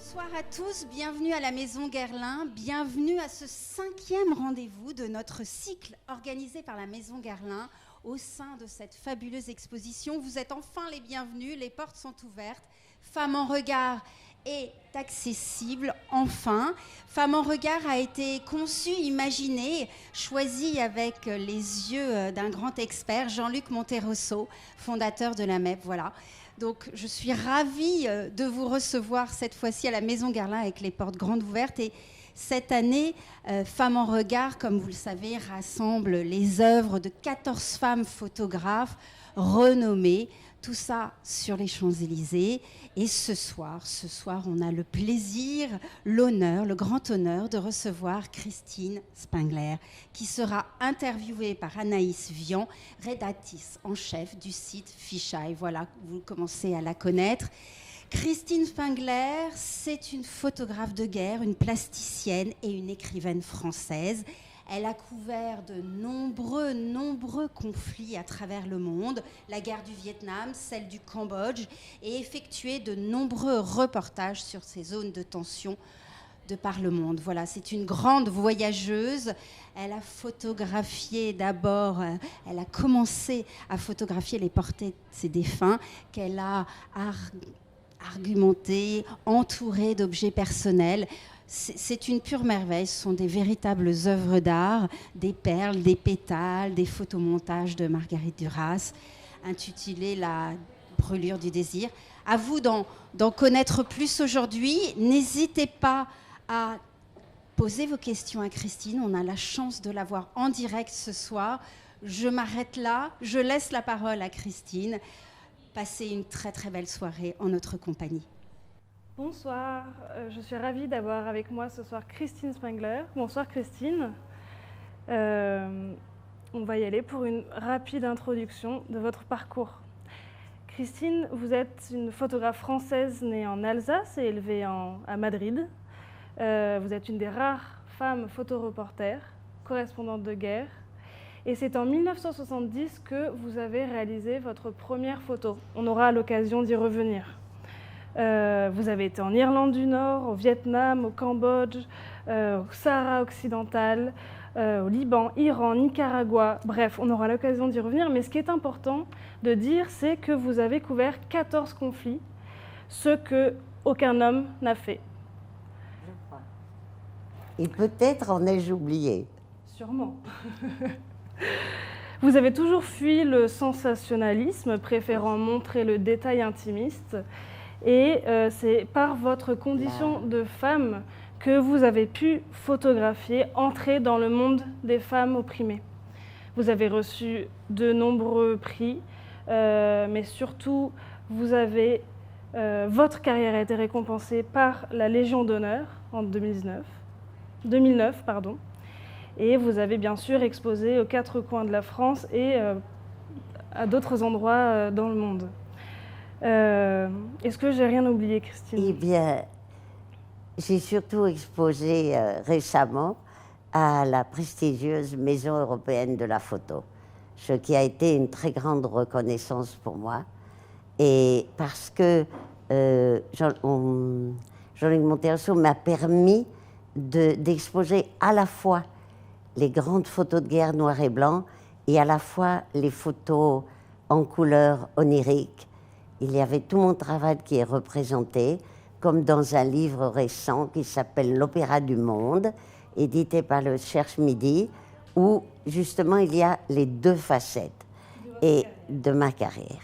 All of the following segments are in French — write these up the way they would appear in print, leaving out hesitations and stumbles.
Bonsoir à tous, bienvenue à la Maison Guerlain, bienvenue à ce 5e rendez-vous de notre cycle organisé par la Maison Guerlain au sein de cette fabuleuse exposition. Vous êtes enfin les bienvenus, les portes sont ouvertes. Femmes en regard est accessible, enfin. Femmes en regard a été conçu, imaginé, choisi avec les yeux d'un grand expert, Jean-Luc Monterosso, fondateur de la MEP, voilà. Donc, je suis ravie de vous recevoir cette fois-ci à la Maison Guerlain avec les portes grandes ouvertes. Et cette année, Femmes en regard, comme vous le savez, rassemble les œuvres de 14 femmes photographes renommées. Tout ça sur les Champs-Élysées. Et ce soir, on a le plaisir, l'honneur, le grand honneur de recevoir Christine Spengler, qui sera interviewée par Anaïs Vian, rédactrice en chef du site Fisheye. Voilà, vous commencez à la connaître. Christine Spengler, c'est une photographe de guerre, une plasticienne et une écrivaine française. Elle a couvert de nombreux conflits à travers le monde, la guerre du Vietnam, celle du Cambodge, et effectué de nombreux reportages sur ces zones de tension de par le monde. Voilà, c'est une grande voyageuse. Elle a photographié d'abord, elle a commencé à photographier les portraits de ses défunts, qu'elle a argumenté, entouré d'objets personnels. C'est une pure merveille, ce sont des véritables œuvres d'art, des perles, des pétales, des photomontages de Marguerite Duras, intitulés La brûlure du désir. À vous d'en connaître plus aujourd'hui. N'hésitez pas à poser vos questions à Christine. On a la chance de la voir en direct ce soir. Je m'arrête là, je laisse la parole à Christine. Passez une très très belle soirée en notre compagnie. Bonsoir, je suis ravie d'avoir avec moi ce soir Christine Spengler. Bonsoir Christine. On va y aller pour une rapide introduction de votre parcours. Christine, vous êtes une photographe française née en Alsace et élevée à Madrid. Vous êtes une des rares femmes photoreporters, correspondantes de guerre. Et c'est en 1970 que vous avez réalisé votre première photo. On aura l'occasion d'y revenir. Vous avez été en Irlande du Nord, au Vietnam, au Cambodge, au Sahara occidental, au Liban, Iran, Nicaragua. Bref, on aura l'occasion d'y revenir. Mais ce qui est important de dire, c'est que vous avez couvert 14 conflits, ce qu'aucun homme n'a fait. Je crois. Et peut-être en ai-je oublié. Sûrement. Vous avez toujours fui le sensationnalisme, préférant montrer le détail intimiste. Et c'est par votre condition de femme que vous avez pu photographier, entrer dans le monde des femmes opprimées. Vous avez reçu de nombreux prix, mais surtout, votre carrière a été récompensée par la Légion d'honneur en 2009, et vous avez bien sûr exposé aux 4 coins de la France et à d'autres endroits dans le monde. Est-ce que j'ai rien oublié, Christine? Eh bien, j'ai surtout exposé récemment à la prestigieuse Maison européenne de la photo, ce qui a été une très grande reconnaissance pour moi. Et parce que Jean-Luc Monterosso m'a permis d'exposer à la fois les grandes photos de guerre noir et blanc et à la fois les photos en couleur onirique. Il y avait tout mon travail qui est représenté, comme dans un livre récent qui s'appelle L'Opéra du Monde, édité par le Cherche Midi, où justement il y a les 2 facettes de ma carrière.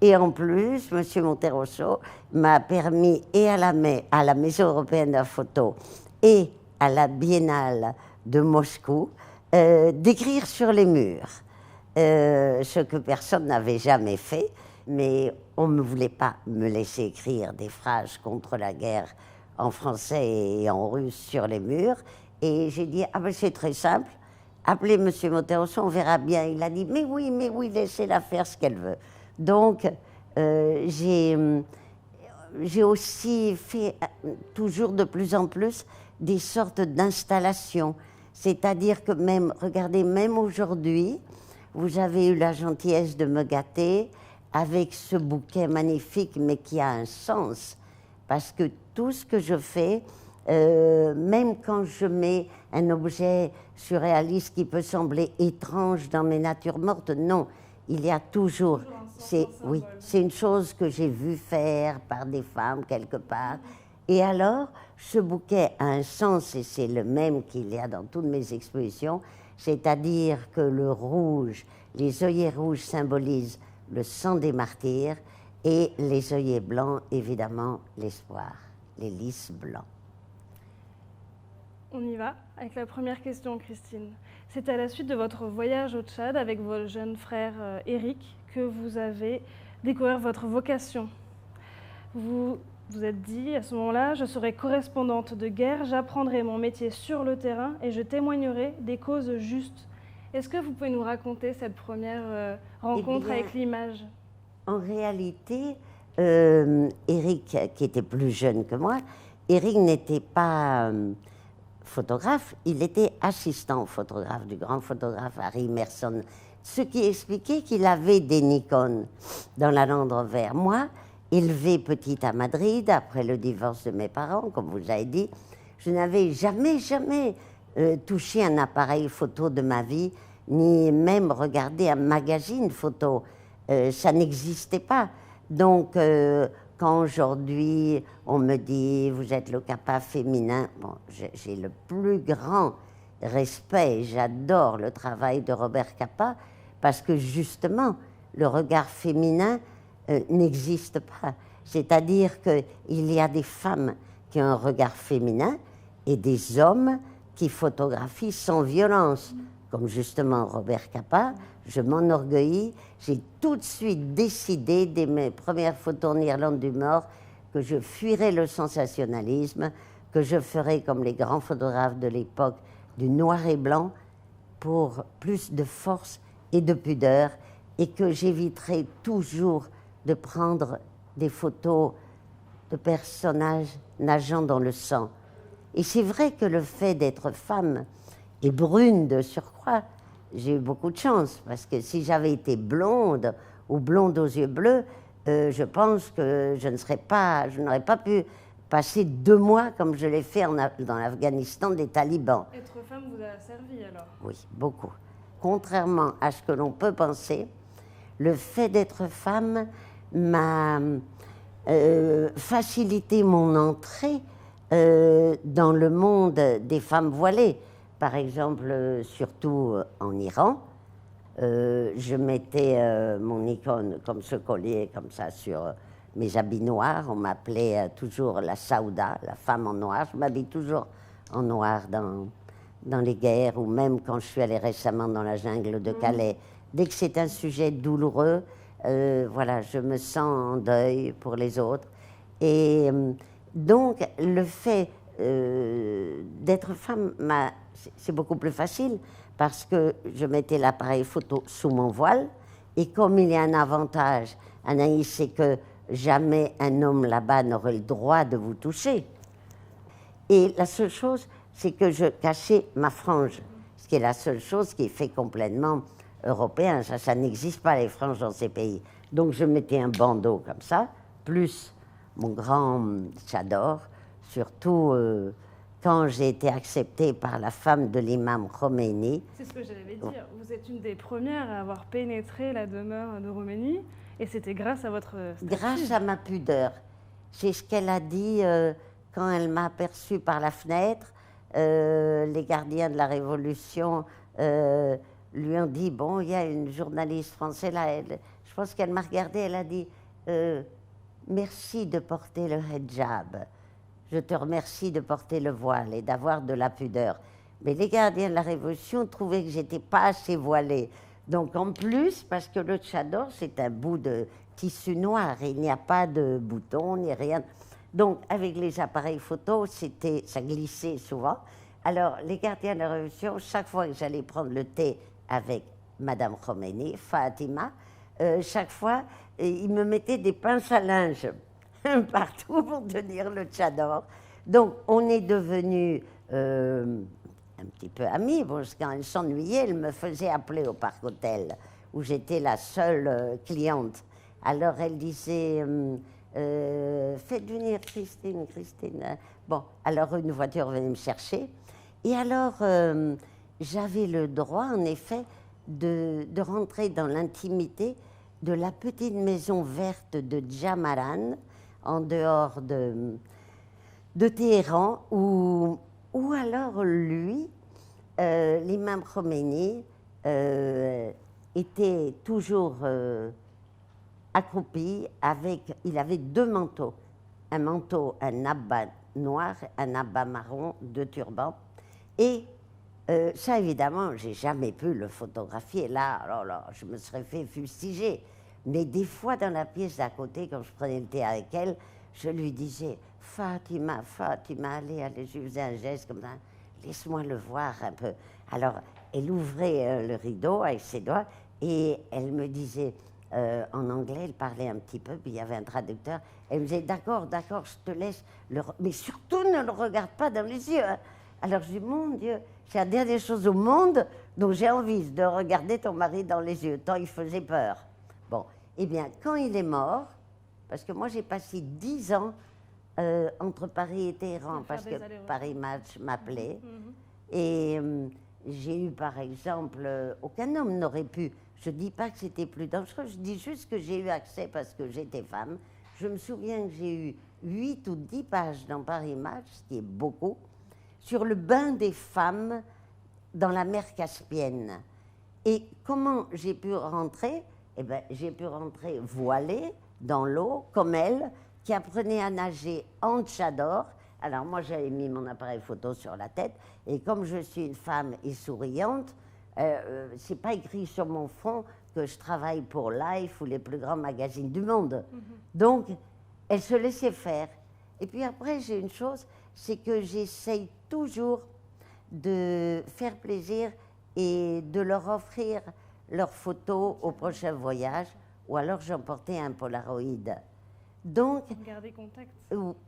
Et en plus, M. Monterosso m'a permis, et à la Maison européenne de la photo et à la Biennale de Moscou, d'écrire sur les murs, ce que personne n'avait jamais fait. Mais on ne voulait pas me laisser écrire des phrases contre la guerre en français et en russe sur les murs. Et j'ai dit, ah ben c'est très simple, appelez M. Monterosso, on verra bien. Il a dit, mais oui, laissez-la faire ce qu'elle veut. Donc, j'ai aussi fait toujours de plus en plus des sortes d'installations. C'est-à-dire que regardez, même aujourd'hui, vous avez eu la gentillesse de me gâter avec ce bouquet magnifique, mais qui a un sens, parce que tout ce que je fais, même quand je mets un objet surréaliste qui peut sembler étrange dans mes natures mortes, non, il y a toujours oui, c'est une chose que j'ai vu faire par des femmes quelque part. Et alors, ce bouquet a un sens, et c'est le même qu'il y a dans toutes mes expositions, c'est-à-dire que le rouge, les œillets rouges symbolisent le sang des martyrs, et les œillets blancs, évidemment, l'espoir, les lys blancs. On y va avec la première question, Christine. C'est à la suite de votre voyage au Tchad avec vos jeunes frères Éric que vous avez découvert votre vocation. Vous vous êtes dit à ce moment-là, je serai correspondante de guerre, j'apprendrai mon métier sur le terrain et je témoignerai des causes justes. Est-ce que vous pouvez nous raconter cette première rencontre avec l'image? En réalité, Éric, qui était plus jeune que moi, Éric n'était pas photographe, il était assistant photographe du grand photographe Harry Merson, ce qui expliquait qu'il avait des Nikon dans la Land Rover. Moi, élevé petite à Madrid, après le divorce de mes parents, comme vous avez dit, je n'avais jamais touché un appareil photo de ma vie, ni même regardé un magazine photo. Ça n'existait pas. Donc, quand aujourd'hui on me dit « vous êtes le Capa féminin », bon, j'ai le plus grand respect, j'adore le travail de Robert Capa, parce que justement, le regard féminin n'existe pas. C'est-à-dire qu'il y a des femmes qui ont un regard féminin et des hommes qui photographient sans violence, comme justement Robert Capa. Je m'enorgueillis. J'ai tout de suite décidé, dès mes premières photos en Irlande du Nord, que je fuirais le sensationnalisme, que je ferais comme les grands photographes de l'époque, du noir et blanc, pour plus de force et de pudeur, et que j'éviterais toujours de prendre des photos de personnages nageant dans le sang. Et c'est vrai que le fait d'être femme et brune de surcroît, j'ai eu beaucoup de chance, parce que si j'avais été blonde ou blonde aux yeux bleus, je pense que je n'aurais pas pu passer 2 mois comme je l'ai fait dans l'Afghanistan des talibans. Être femme vous a servi alors? Oui, beaucoup. Contrairement à ce que l'on peut penser, le fait d'être femme m'a facilité mon entrée dans le monde des femmes voilées. Par exemple, surtout en Iran, je mettais mon icône comme ce collier, comme ça, sur mes habits noirs. On m'appelait toujours la Saouda, la femme en noir. Je m'habille toujours en noir dans les guerres, ou même quand je suis allée récemment dans la jungle de Calais. Dès que c'est un sujet douloureux, voilà, je me sens en deuil pour les autres. Et donc, le fait d'être femme, c'est beaucoup plus facile, parce que je mettais l'appareil photo sous mon voile, et comme il y a un avantage, Anaïs, c'est que jamais un homme là-bas n'aurait le droit de vous toucher. Et la seule chose, c'est que je cachais ma frange, ce qui est la seule chose qui est fait complètement européen. Ça n'existe pas, les franges dans ces pays. Donc je mettais un bandeau comme ça, plus mon grand tchador, surtout quand j'ai été acceptée par la femme de l'imam Khomeini. C'est ce que j'allais dire. Vous êtes une des premières à avoir pénétré la demeure de Khomeini, et c'était grâce à votre statue. Grâce à ma pudeur. C'est ce qu'elle a dit quand elle m'a aperçue par la fenêtre. Les gardiens de la Révolution lui ont dit, bon, il y a une journaliste française là, je pense qu'elle m'a regardée, elle a dit, merci de porter le hijab, je te remercie de porter le voile et d'avoir de la pudeur. Mais les gardiens de la Révolution trouvaient que j'étais pas assez voilée. Donc en plus, parce que le tchador, c'est un bout de tissu noir, il n'y a pas de boutons, ni rien. Donc avec les appareils photo, ça glissait souvent. Alors les gardiens de la Révolution, chaque fois que j'allais prendre le thé avec Madame Khomeini, Fatima, chaque fois, ils me mettaient des pinces à linge partout pour tenir le tchador. Donc on est devenus un petit peu amis. Bon, quand elle s'ennuyait, elle me faisait appeler au Parc Hôtel, où j'étais la seule cliente. Alors elle disait, faites venir Christine, Christine. Bon, alors une voiture venait me chercher. Et alors, j'avais le droit, en effet, de rentrer dans l'intimité de la petite maison verte de Jamaran, en dehors de Téhéran, où alors lui, l'imam Khomeini, était toujours accroupi il avait 2 manteaux, un manteau, un abba noir, un abba marron, 2 turbans, et ça évidemment, j'ai jamais pu le photographier, là, alors là, je me serais fait fustiger, mais des fois dans la pièce d'à côté, quand je prenais le thé avec elle, je lui disais, Fatima, Fatima, allez, je lui faisais un geste comme ça, laisse-moi le voir un peu. Alors, elle ouvrait le rideau avec ses doigts et elle me disait, en anglais, elle parlait un petit peu, puis il y avait un traducteur, elle me disait, d'accord, je te laisse, mais surtout ne le regarde pas dans les yeux. Hein. Alors je dis, mon Dieu, c'est la dernière chose au monde dont j'ai envie de regarder ton mari dans les yeux, tant il faisait peur. Bon, eh bien, quand il est mort, parce que moi j'ai passé 10 ans entre Paris et Téhéran, parce que Paris Match m'appelait, et j'ai eu par exemple, aucun homme n'aurait pu, je ne dis pas que c'était plus dangereux, je dis juste que j'ai eu accès parce que j'étais femme. Je me souviens que j'ai eu 8 ou 10 pages dans Paris Match, ce qui est beaucoup, sur le bain des femmes dans la mer Caspienne. Et comment j'ai pu rentrer? Eh bien, j'ai pu rentrer voilée dans l'eau, comme elle, qui apprenait à nager en tchador. Alors moi, j'avais mis mon appareil photo sur la tête, et comme je suis une femme et souriante, c'est pas écrit sur mon front que je travaille pour Life ou les plus grands magazines du monde. Donc, elle se laissait faire. Et puis après, j'ai une chose, c'est que j'essaye toujours de faire plaisir et de leur offrir leurs photos au prochain voyage, ou alors j'emportais un Polaroid. Donc, garder contact.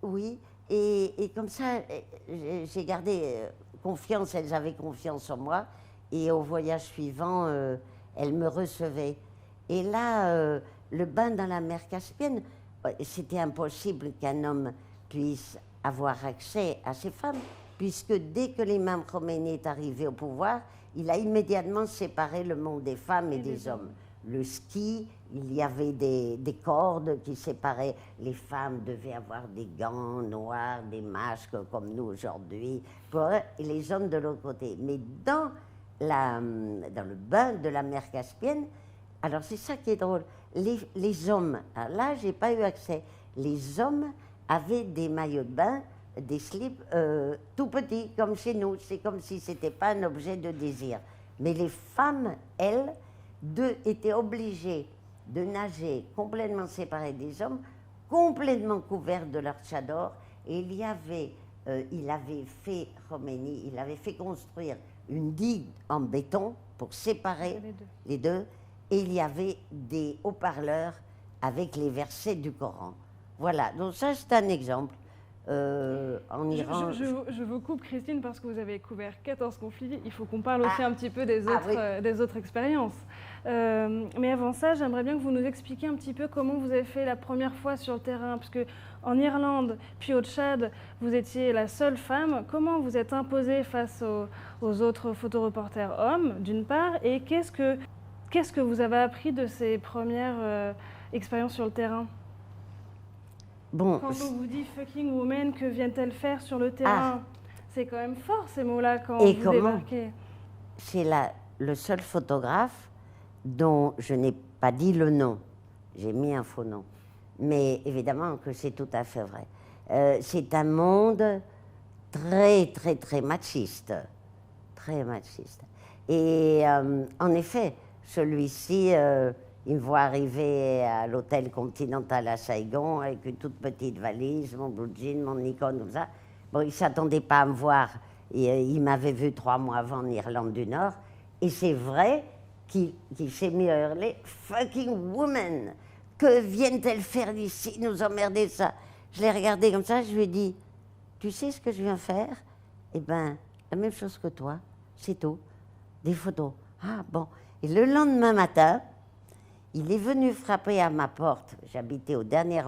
Oui, et comme ça, j'ai gardé confiance, elles avaient confiance en moi, et au voyage suivant, elles me recevaient. Et là, le bain dans la mer Caspienne, c'était impossible qu'un homme puisse avoir accès à ces femmes, puisque dès que l'imam Khomeini est arrivé au pouvoir, il a immédiatement séparé le monde des femmes et des hommes. Le ski, il y avait des cordes qui séparaient. Les femmes devaient avoir des gants noirs, des masques comme nous aujourd'hui, et les hommes de l'autre côté. Mais dans le bain de la mer Caspienne, alors c'est ça qui est drôle, les hommes, là j'ai pas eu accès, les hommes avaient des maillots de bain, des slips tout petits, comme chez nous, c'est comme si c'était pas un objet de désir. Mais les femmes, elles, étaient obligées de nager complètement séparées des hommes, complètement couverts de leur tchador, et il avait fait, Khomeini, il avait fait construire une digue en béton pour séparer les deux, et il y avait des haut-parleurs avec les versets du Coran. Voilà, donc ça c'est un exemple. En Iran... Je vous coupe, Christine, parce que vous avez couvert 14 conflits. Il faut qu'on parle aussi un petit peu des autres expériences. Mais avant ça, j'aimerais bien que vous nous expliquiez un petit peu comment vous avez fait la première fois sur le terrain. Parce qu'en Irlande, puis au Tchad, vous étiez la seule femme. Comment vous êtes imposée face aux autres photoreporters hommes, d'une part, et qu'est-ce que vous avez appris de ces premières expériences sur le terrain? Bon, quand on vous dit fucking woman, que viennent-elles faire sur le terrain? C'est quand même fort ces mots-là quand vous débarquez. C'est le seul photographe dont je n'ai pas dit le nom. J'ai mis un faux nom. Mais évidemment que c'est tout à fait vrai. C'est un monde très, très, très machiste. Très machiste. Et en effet, celui-ci... il me voit arriver à l'hôtel Continental à Saigon avec une toute petite valise, mon blue jean, mon Nikon, comme ça. Bon, il ne s'attendait pas à me voir. Il m'avait vu 3 mois avant en Irlande du Nord. Et c'est vrai qu'il s'est mis à hurler « Fucking woman! Que viennent-elles faire ici, nous emmerder ça ?» Je l'ai regardé comme ça, je lui ai dit « Tu sais ce que je viens faire? Eh bien, la même chose que toi, c'est tout. Des photos. » Ah bon. Et le lendemain matin, Il est venu frapper à ma porte. J'habitais au dernier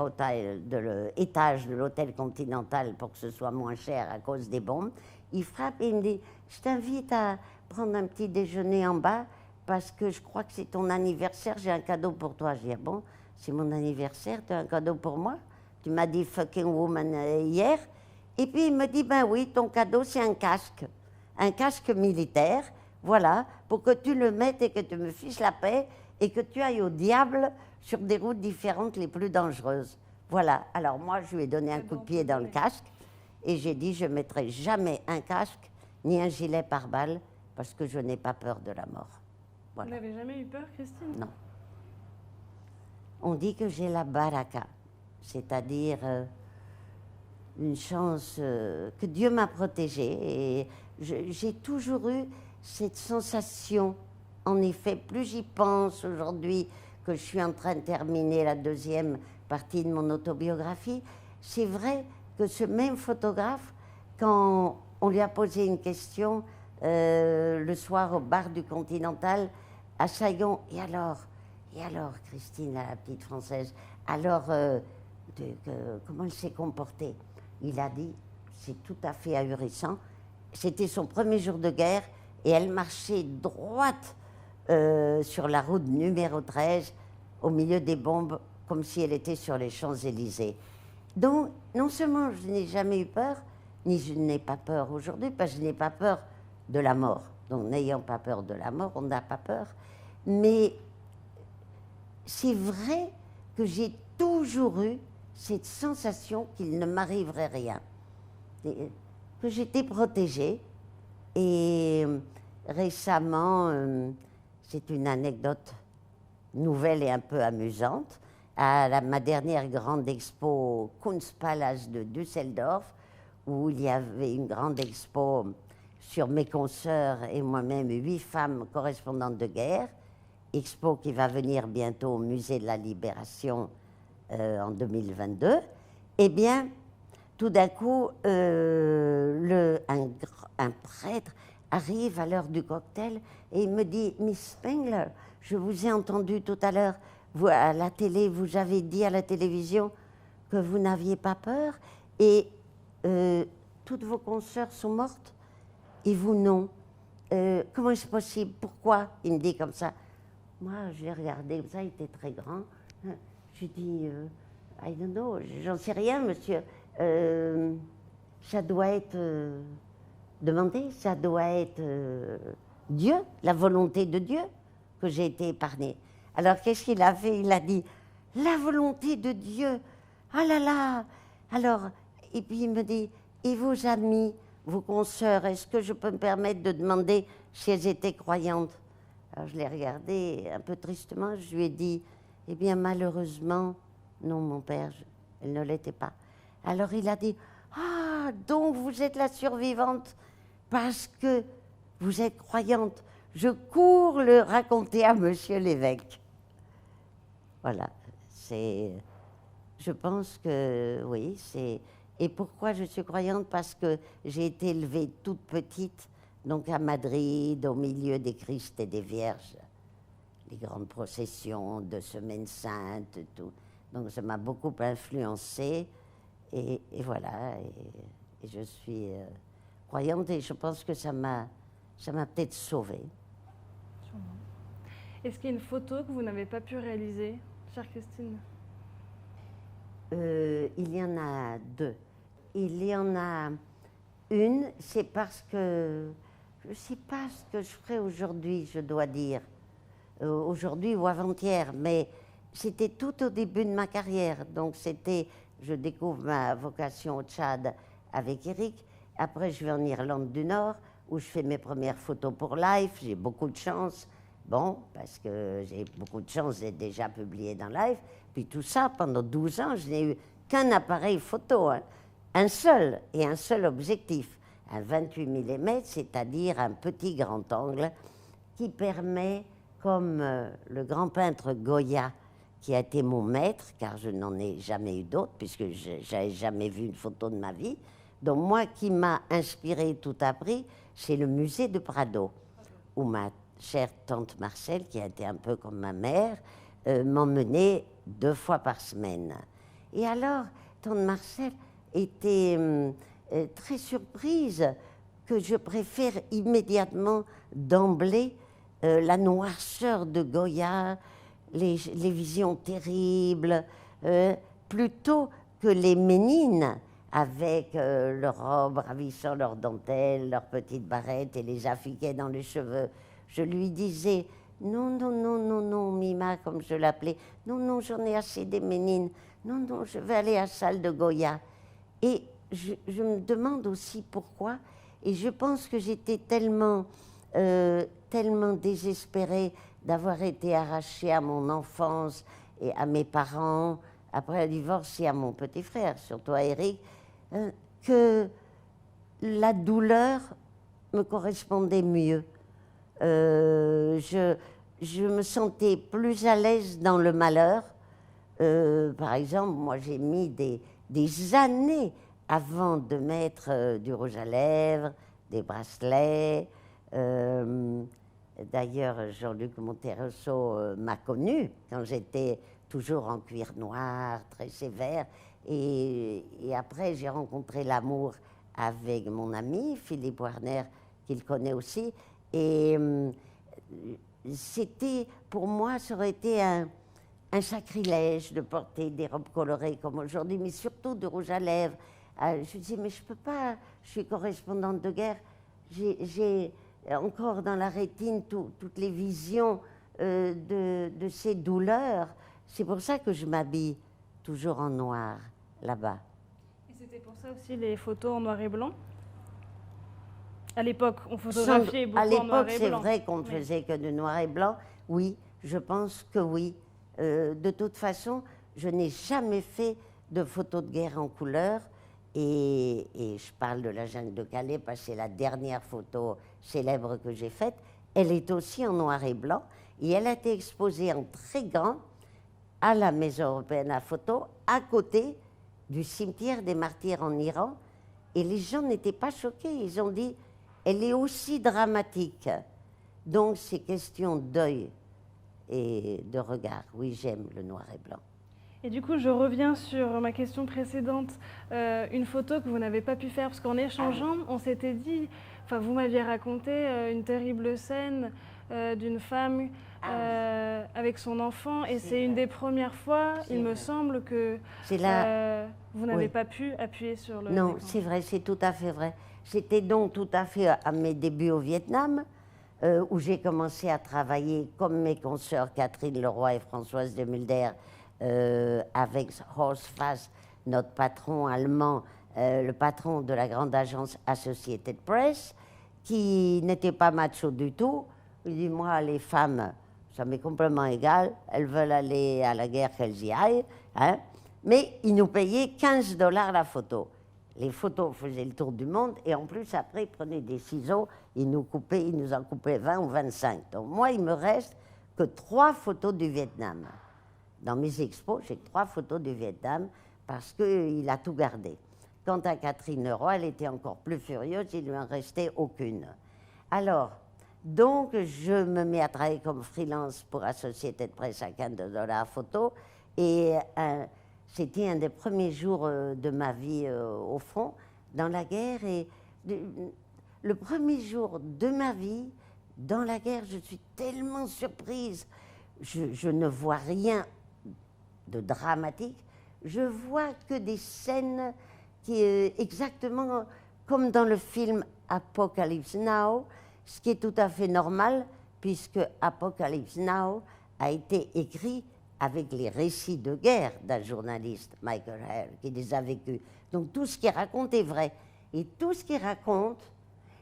étage de l'hôtel Continental pour que ce soit moins cher à cause des bombes. Il frappe et il me dit « Je t'invite à prendre un petit déjeuner en bas parce que je crois que c'est ton anniversaire, j'ai un cadeau pour toi. » Je dis « Ah bon, c'est mon anniversaire, tu as un cadeau pour moi? Tu m'as dit fucking woman hier. » Et puis il me dit « Ben oui, ton cadeau c'est un casque militaire, voilà, pour que tu le mettes et que tu me fiches la paix et que tu ailles au diable sur des routes différentes les plus dangereuses. » Voilà, alors moi je lui ai donné un coup de pied dans le casque et j'ai dit « Je ne mettrai jamais un casque ni un gilet pare-balles parce que je n'ai pas peur de la mort. » Voilà. Vous n'avez jamais eu peur, Christine? Non. On dit que j'ai la baraka, c'est-à-dire une chance que Dieu m'a protégée. Et j'ai toujours eu cette sensation, en effet, plus j'y pense aujourd'hui que je suis en train de terminer la deuxième partie de mon autobiographie, c'est vrai que ce même photographe, quand on lui a posé une question le soir au bar du Continental à Saigon, et alors, Christine, la petite Française, alors, comment elle s'est comportée? Il a dit, c'est tout à fait ahurissant, c'était son premier jour de guerre, et elle marchait droite sur la route numéro 13, au milieu des bombes, comme si elle était sur les Champs-Élysées. Donc, non seulement je n'ai jamais eu peur, ni je n'ai pas peur aujourd'hui, parce que je n'ai pas peur de la mort. Donc, n'ayant pas peur de la mort, on n'a pas peur. Mais c'est vrai que j'ai toujours eu cette sensation qu'il ne m'arriverait rien, que j'étais protégée. Et récemment, c'est une anecdote nouvelle et un peu amusante, à ma dernière grande expo Kunstpalast de Düsseldorf, où il y avait une grande expo sur mes consoeurs et moi-même, 8 femmes correspondantes de guerre, expo qui va venir bientôt au Musée de la Libération en 2022, eh bien, tout d'un coup, un prêtre arrive à l'heure du cocktail et il me dit « Miss Spengler, je vous ai entendu tout à l'heure à la télé, vous avez dit à la télévision que vous n'aviez pas peur et toutes vos consoeurs sont mortes et vous non. Comment est-ce possible? Pourquoi ?» Il me dit comme ça. Moi, je l'ai regardé comme ça, il était très grand. J'ai dit « I don't know, j'en sais rien, monsieur. Ça doit être demandé, ça doit être Dieu, la volonté de Dieu, que j'ai été épargnée. » Alors, qu'est-ce qu'il a fait? Il a dit « La volonté de Dieu, ah là là !» Alors, et puis il me dit « Et vos amis, vos consoeurs, est-ce que je peux me permettre de demander si elles étaient croyantes ?» Alors, je l'ai regardé un peu tristement, je lui ai dit « Eh bien, malheureusement, non, mon père, elle ne l'était pas. » Alors, il a dit « Ah, donc vous êtes la survivante parce que vous êtes croyante. Je cours le raconter à monsieur l'évêque. » Voilà, je pense que oui, c'est... Et pourquoi je suis croyante? Parce que j'ai été élevée toute petite, donc à Madrid, au milieu des Christ et des Vierges, les grandes processions de Semaine Sainte, tout. Donc ça m'a beaucoup influencée, et voilà, et je suis croyante, et je pense que ça m'a peut-être sauvée. Est-ce qu'il y a une photo que vous n'avez pas pu réaliser, chère Christine? Il y en a deux. Il y en a une, c'est parce que je ne sais pas ce que je ferai aujourd'hui, je dois dire, aujourd'hui ou avant-hier, mais c'était tout au début de ma carrière. Donc je découvre ma vocation au Tchad avec Eric. Après, je vais en Irlande du Nord, où je fais mes premières photos pour Life. J'ai beaucoup de chance. Bon, parce que j'ai beaucoup de chance d'être déjà publié dans Life. Puis tout ça, pendant 12 ans, je n'ai eu qu'un appareil photo, hein. Un seul, et un seul objectif. Un 28 mm, c'est-à-dire un petit grand angle qui permet, comme le grand peintre Goya, qui a été mon maître, car je n'en ai jamais eu d'autre, puisque je n'avais jamais vu une photo de ma vie. Donc moi, qui m'a inspiré, tout appris, c'est le musée de Prado, où ma chère tante Marcel, qui a été un peu comme ma mère, m'emmenait 2 fois par semaine. Et alors, tante Marcel était très surprise que je préfère immédiatement d'emblée la noirceur de Goya, les visions terribles, plutôt que les Ménines avec leurs robes ravissant leurs dentelles, leurs petites barrettes et les affiquets dans les cheveux. Je lui disais « Non, non, non, non, non, Mima », comme je l'appelais. « Non, non, j'en ai assez des Ménines. Non, non, je vais aller à la salle de Goya. » Et je me demande aussi pourquoi. Et je pense que j'étais tellement désespérée d'avoir été arrachée à mon enfance et à mes parents, après le divorce et à mon petit frère, surtout à Eric, que la douleur me correspondait mieux. Je me sentais plus à l'aise dans le malheur. Par exemple, moi j'ai mis des années avant de mettre du rouge à lèvres, des bracelets. D'ailleurs, Jean-Luc Monterosso m'a connue quand j'étais toujours en cuir noir, très sévère. Et après, j'ai rencontré l'amour avec mon ami, Philippe Warner, qu'il connaît aussi. Et c'était, pour moi, ça aurait été un sacrilège de porter des robes colorées comme aujourd'hui, mais surtout de rouge à lèvres. Je disais, mais je ne peux pas, je suis correspondante de guerre. J'ai encore dans la rétine toutes les visions de ces douleurs. C'est pour ça que je m'habille toujours en noir, là-bas. Et c'était pour ça aussi les photos en noir et blanc? À l'époque, on photographiait beaucoup en noir et blanc. À l'époque, c'est vrai qu'on ne faisait que de noir et blanc. Oui, je pense que oui. De toute façon, je n'ai jamais fait de photos de guerre en couleur. Et je parle de la jungle de Calais parce que c'est la dernière photo célèbre que j'ai faite. Elle est aussi en noir et blanc. Et elle a été exposée en très grand à la Maison européenne à photo, à côté du cimetière des martyrs en Iran. Et les gens n'étaient pas choqués. Ils ont dit, elle est aussi dramatique. Donc, c'est question d'œil et de regard. Oui, j'aime le noir et blanc. Et du coup, je reviens sur ma question précédente. Une photo que vous n'avez pas pu faire, parce qu'en échangeant, on s'était dit, enfin, vous m'aviez raconté une terrible scène d'une femme avec son enfant, et c'est une des premières fois, il me semble, que vous n'avez pas pu appuyer sur le... Non, c'est vrai, c'est tout à fait vrai. C'était donc tout à fait à mes débuts au Vietnam, où j'ai commencé à travailler comme mes consoeurs Catherine Leroy et Françoise de Mulder, avec Horst Fass, notre patron allemand, le patron de la grande agence Associated Press, qui n'était pas macho du tout. Il dit, moi, les femmes, ça m'est complètement égal, elles veulent aller à la guerre, qu'elles y aillent. Hein. Mais ils nous payaient 15 $ la photo. Les photos faisaient le tour du monde, et en plus, après, ils prenaient des ciseaux, ils nous en coupaient 20 ou 25. Donc moi, il me reste que 3 photos du Vietnam. Dans mes expos, j'ai 3 photos du Vietnam parce qu'il a tout gardé. Quant à Catherine Leroy, elle était encore plus furieuse, il ne lui en restait aucune. Alors, donc, je me mets à travailler comme freelance pour Associated Press à 15 $ photo. Et c'était un des premiers jours de ma vie au front, dans la guerre. Et le premier jour de ma vie, dans la guerre, je suis tellement surprise. Je ne vois rien de dramatique, je vois que des scènes qui exactement comme dans le film Apocalypse Now, ce qui est tout à fait normal puisque Apocalypse Now a été écrit avec les récits de guerre d'un journaliste, Michael Hare, qui les a vécus. Donc tout ce qu'il raconte est vrai. Et tout ce qu'il raconte,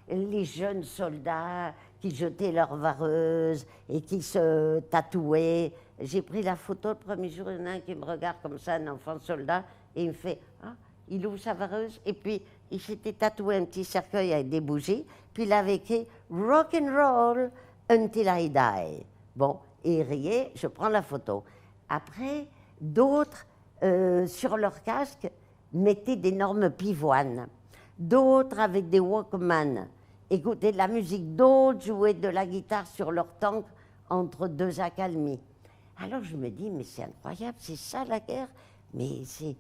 les jeunes soldats qui jetaient leurs vareuses et qui se tatouaient. J'ai pris la photo le premier jour, il y en a un qui me regarde comme ça, un enfant soldat, et il me fait « Ah, il ouvre sa vareuse ?» Et puis, il s'était tatoué un petit cercueil avec des bougies, puis il avait écrit « Rock and roll until I die ». Bon, et il riait, je prends la photo. Après, d'autres, sur leur casque, mettaient d'énormes pivoines. D'autres avec des Walkman, écoutaient de la musique. D'autres jouaient de la guitare sur leur tank entre 2 accalmies. Alors je me dis, mais c'est incroyable, c'est ça la guerre, mais c'est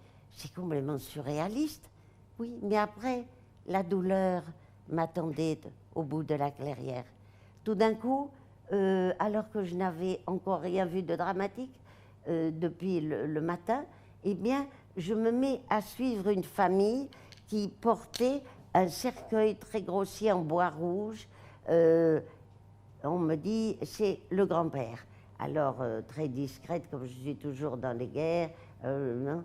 complètement surréaliste. Oui, mais après, la douleur m'attendait au bout de la clairière. Tout d'un coup, alors que je n'avais encore rien vu de dramatique depuis le matin, eh bien, je me mets à suivre une famille qui portait un cercueil très grossier en bois rouge. On me dit, c'est le grand-père. Alors, très discrète, comme je suis toujours dans les guerres, non,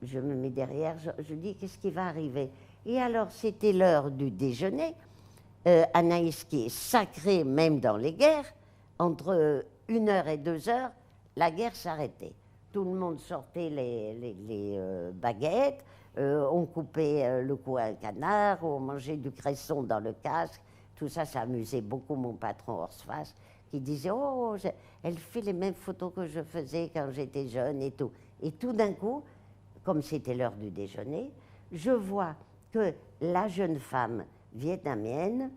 je me mets derrière, je dis, qu'est-ce qui va arriver? Et alors, c'était l'heure du déjeuner. Anaïs, qui est sacrée même dans les guerres, entre 1h et 2h, la guerre s'arrêtait. Tout le monde sortait les baguettes, on coupait le cou à un canard, on mangeait du cresson dans le casque. Tout ça, ça amusait beaucoup mon patron Horsface, qui disait « Oh, elle fait les mêmes photos que je faisais quand j'étais jeune et tout ». Et tout d'un coup, comme c'était l'heure du déjeuner, je vois que la jeune femme vietnamienne,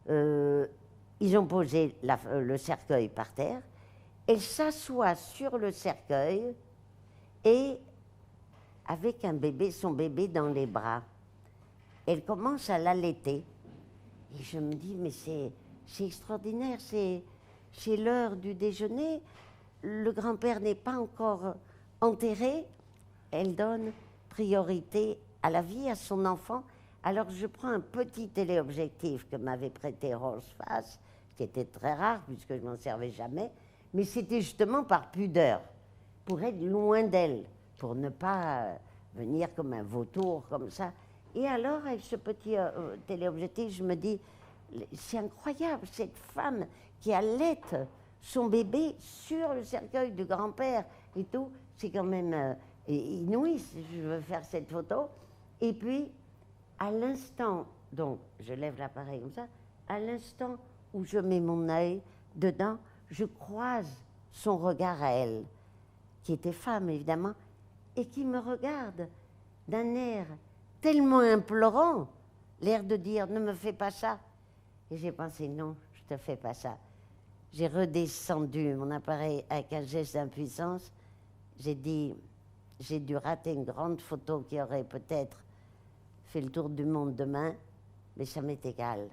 ils ont posé le cercueil par terre, elle s'assoit sur le cercueil et avec un bébé, son bébé dans les bras, elle commence à l'allaiter. Et je me dis, mais c'est extraordinaire, c'est l'heure du déjeuner, le grand-père n'est pas encore enterré, elle donne priorité à la vie, à son enfant. Alors je prends un petit téléobjectif que m'avait prêté Horsface, qui était très rare puisque je ne m'en servais jamais, mais c'était justement par pudeur, pour être loin d'elle, pour ne pas venir comme un vautour, comme ça. Et alors, avec ce petit téléobjectif, je me dis, c'est incroyable, cette femme qui allaite son bébé sur le cercueil du grand-père et tout, c'est quand même inouï, je veux faire cette photo. Et puis, à l'instant, donc, je lève l'appareil comme ça, à l'instant où je mets mon œil dedans, je croise son regard à elle, qui était femme évidemment, et qui me regarde d'un air tellement implorant, l'air de dire « ne me fais pas ça ». Et j'ai pensé « non, je ne te fais pas ça ». J'ai redescendu mon appareil avec un geste d'impuissance. J'ai dit « j'ai dû rater une grande photo qui aurait peut-être fait le tour du monde demain, mais ça m'est égal ».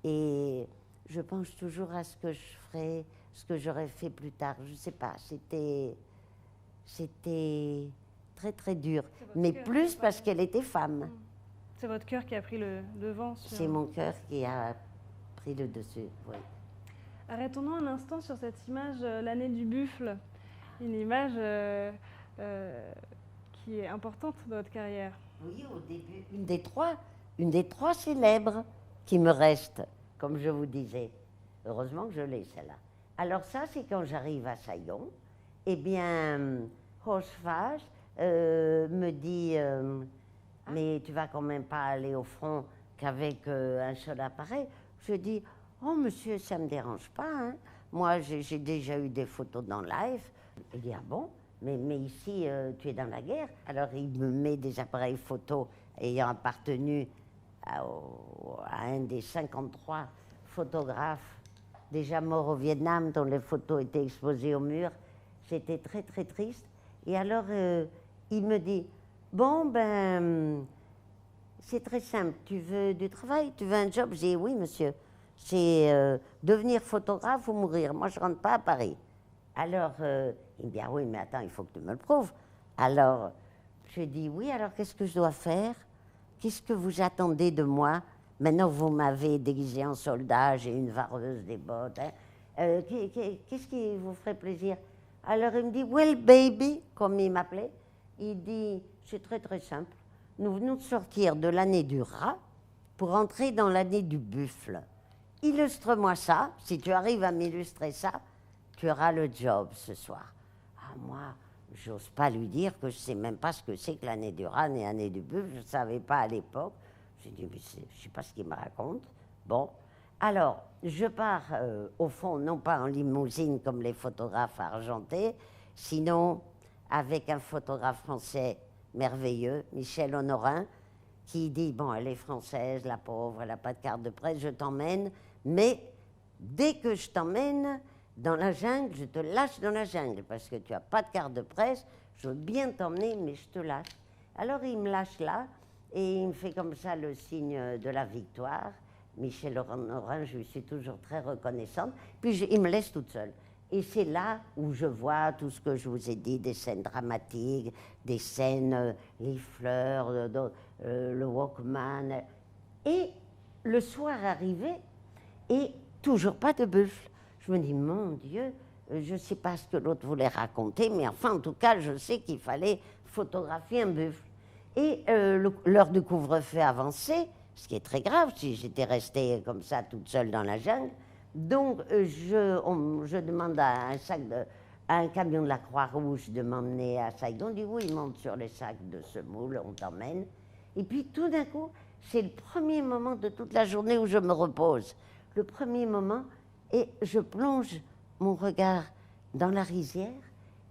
Et je pense toujours à ce que je ferais, ce que j'aurais fait plus tard. Je ne sais pas, c'était très très dur, mais plus parce qu'elle était femme. C'est votre cœur qui a pris le devant sur... C'est mon cœur qui a pris le dessus, oui. Arrêtons-nous un instant sur cette image, l'année du buffle, une image qui est importante dans votre carrière. Oui, au début, une des trois célèbres qui me reste, comme je vous disais. Heureusement que je l'ai, celle-là. Alors ça, c'est quand j'arrive à Saigon, eh bien, Horsface me dit mais tu vas quand même pas aller au front qu'avec un seul appareil. Je dis, oh monsieur, ça me dérange pas, hein. Moi, j'ai déjà eu des photos dans Life. Il dit, ah bon, mais ici, tu es dans la guerre. Alors, il me met des appareils photo ayant appartenu à un des 53 photographes déjà morts au Vietnam, dont les photos étaient exposées au mur. J'étais très, très triste. Et alors, il me dit, bon, ben, c'est très simple. Tu veux du travail? Tu veux un job? J'ai dit, oui, monsieur. C'est devenir photographe ou mourir. Moi, je ne rentre pas à Paris. Alors, il me dit, ah oui, mais attends, il faut que tu me le prouves. Alors, je lui ai dit, oui, alors qu'est-ce que je dois faire? Qu'est-ce que vous attendez de moi? Maintenant, vous m'avez déguisé en soldat, j'ai une vareuse, des bottes. Hein. Qu'est-ce qui vous ferait plaisir? Alors, il me dit, well, baby, comme il m'appelait. Il dit, c'est très, très simple. Nous venons de sortir de l'année du rat pour entrer dans l'année du buffle. Illustre-moi ça. Si tu arrives à m'illustrer ça, tu auras le job ce soir. Ah, moi, j'ose pas lui dire que je ne sais même pas ce que c'est que l'année du rat et l'année du buffle. Je ne savais pas à l'époque. J'ai dit, mais je ne sais pas ce qu'il me raconte. Bon, alors, je pars au fond, non pas en limousine comme les photographes argentés, sinon avec un photographe français merveilleux, Michel Honorin, qui dit, bon, elle est française, la pauvre, elle n'a pas de carte de presse, je t'emmène, mais dès que je t'emmène, dans la jungle, je te lâche dans la jungle, parce que tu n'as pas de carte de presse, je veux bien t'emmener, mais je te lâche. Alors il me lâche là, et il me fait comme ça le signe de la victoire. Michel Orange, je lui suis toujours très reconnaissante. Puis il me laisse toute seule. Et c'est là où je vois tout ce que je vous ai dit, des scènes dramatiques, des scènes, les fleurs, le Walkman. Et le soir arrivé, et toujours pas de buffle. Je me dis, mon Dieu, je ne sais pas ce que l'autre voulait raconter, mais enfin, en tout cas, je sais qu'il fallait photographier un buffle. Et l'heure du couvre-feu avançait, ce qui est très grave si j'étais restée comme ça toute seule dans la jungle. Donc, je demande à un camion de la Croix-Rouge de m'emmener à Saigon. Il dit oui, il monte sur les sacs de semoule, on t'emmène. Et puis, tout d'un coup, c'est le premier moment de toute la journée où je me repose. Le premier moment, et je plonge mon regard dans la rizière,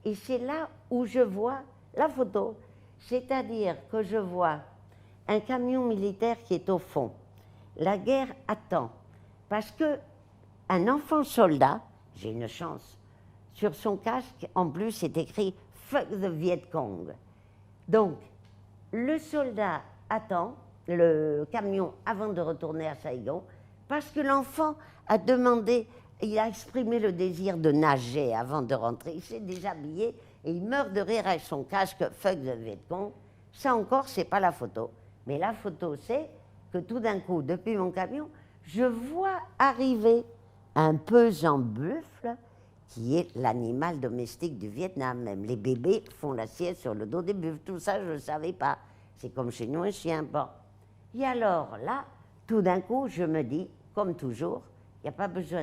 et c'est là où je vois la photo. C'est-à-dire que je vois un camion militaire qui est au fond. La guerre attend, parce que un enfant soldat, j'ai une chance, sur son casque, en plus, c'est écrit « Fuck the Viet Cong ». Donc, le soldat attend le camion avant de retourner à Saigon, parce que l'enfant a demandé, il a exprimé le désir de nager avant de rentrer. Il s'est déshabillé et il meurt de rire avec son casque « Fuck the Viet Cong ». Ça encore, c'est pas la photo. Mais la photo, c'est que tout d'un coup, depuis mon camion, je vois arriver un pesant buffle qui est l'animal domestique du Vietnam. Même les bébés font la sieste sur le dos des buffles. Tout ça, je ne savais pas. C'est comme chez nous un chien. Bon. Et alors là, tout d'un coup, je me dis, comme toujours, il n'y a pas besoin